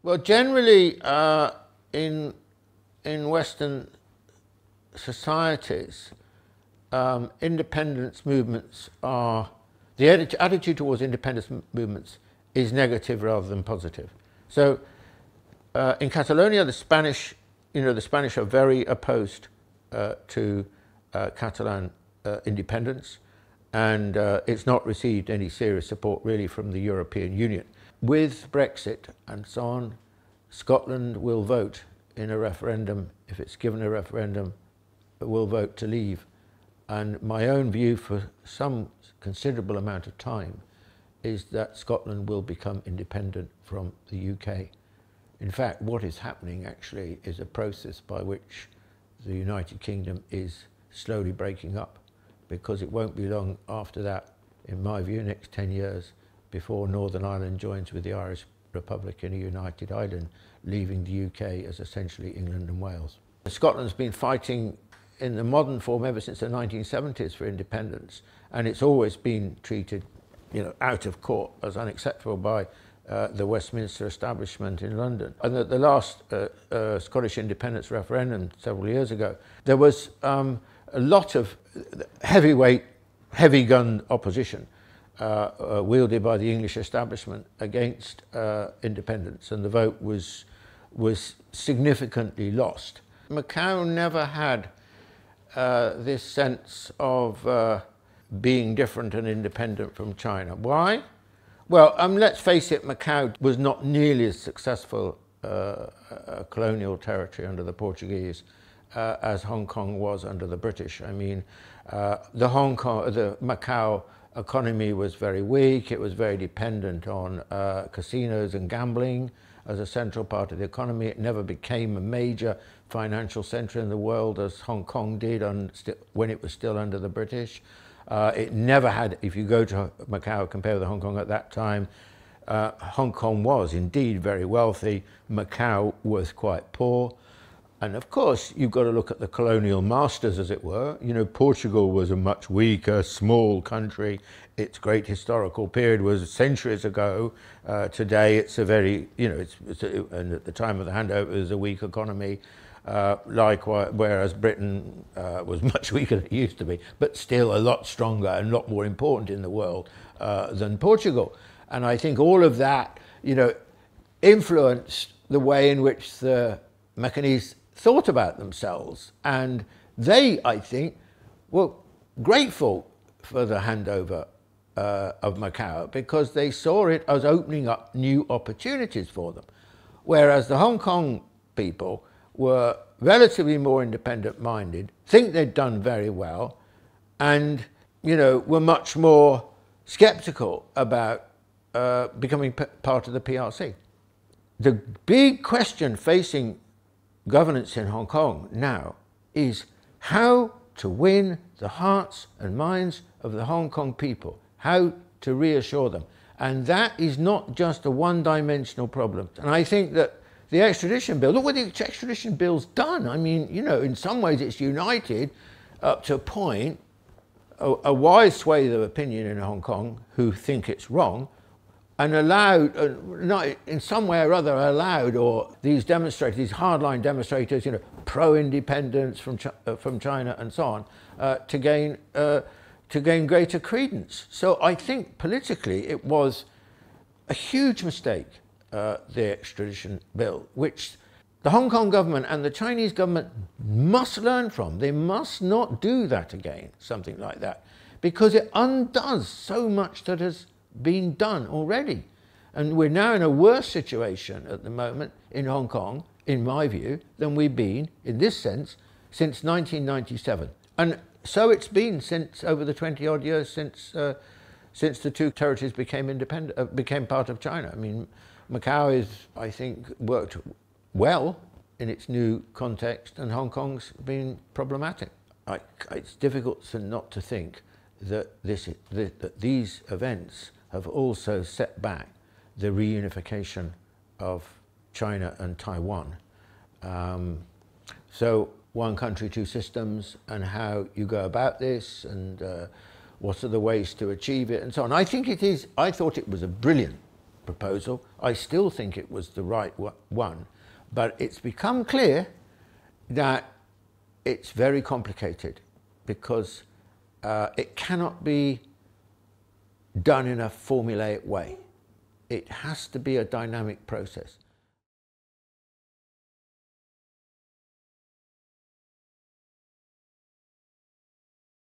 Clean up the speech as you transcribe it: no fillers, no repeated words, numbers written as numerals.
Well, generally, in Western societies, independence movements are, the attitude towards independence movements is negative rather than positive. So in Catalonia, the Spanish are very opposed to Catalan independence, and it's not received any serious support really from the European Union. With Brexit and so on, Scotland will vote in a referendum, if it's given a referendum, will vote to leave. And my own view for some considerable amount of time is that Scotland will become independent from the UK. In fact, what is happening actually is a process by which the United Kingdom is slowly breaking up, because it won't be long after that, in my view, next 10 years, before Northern Ireland joins with the Irish Republic in a united Ireland, leaving the UK as essentially England and Wales. Scotland's been fighting in the modern form ever since the 1970s for independence, and it's always been treated, out of court as unacceptable by the Westminster establishment in London. And at the last Scottish independence referendum several years ago, there was a lot of heavyweight, heavy-gun opposition wielded by the English establishment against independence, and the vote was significantly lost. Macau never had this sense of being different and independent from China. Why? Well, let's face it, Macau was not nearly as successful a colonial territory under the Portuguese as Hong Kong was under the British. I mean, the Macau economy was very weak. It was very dependent on casinos and gambling as a central part of the economy. It never became a major financial centre in the world as Hong Kong did when it was still under the British. It never had, if you go to Macau, compare with Hong Kong at that time, Hong Kong was indeed very wealthy. Macau was quite poor. And of course, you've got to look at the colonial masters, as it were. Portugal was a much weaker, small country. Its great historical period was centuries ago. Today, it's a very, and at the time of the handover, it was a weak economy. Likewise, whereas Britain was much weaker than it used to be, but still a lot stronger and a lot more important in the world than Portugal. And I think all of that, influenced the way in which the Macanese thought about themselves, and they, I think, were grateful for the handover of Macau, because they saw it as opening up new opportunities for them, whereas the Hong Kong people were relatively more independent-minded, think they'd done very well, and were much more sceptical about becoming part of the PRC. The big question facing governance in Hong Kong now is how to win the hearts and minds of the Hong Kong people, how to reassure them. And that is not just a one-dimensional problem. And I think that the extradition bill, look what the extradition bill's done. I mean, in some ways it's united up to a point, a wide swathe of opinion in Hong Kong who think it's wrong, and allowed, in some way or other allowed, or these demonstrators, these hardline demonstrators, pro-independence from China and so on, to gain greater credence. So I think politically it was a huge mistake, the extradition bill, which the Hong Kong government and the Chinese government must learn from. They must not do that again, something like that, because it undoes so much that has been done already. And we're now in a worse situation at the moment in Hong Kong, in my view, than we've been, in this sense, since 1997. And so it's been since over the 20-odd years since the two territories became independent, became part of China. I mean, Macau is, I think, worked well in its new context, and Hong Kong's been problematic. It's difficult not to think that these events have also set back the reunification of China and Taiwan. So one country, two systems, and how you go about this, and what are the ways to achieve it, and so on. I thought it was a brilliant proposal. I still think it was the right one, but it's become clear that it's very complicated because it cannot be done in a formulaic way. It has to be a dynamic process.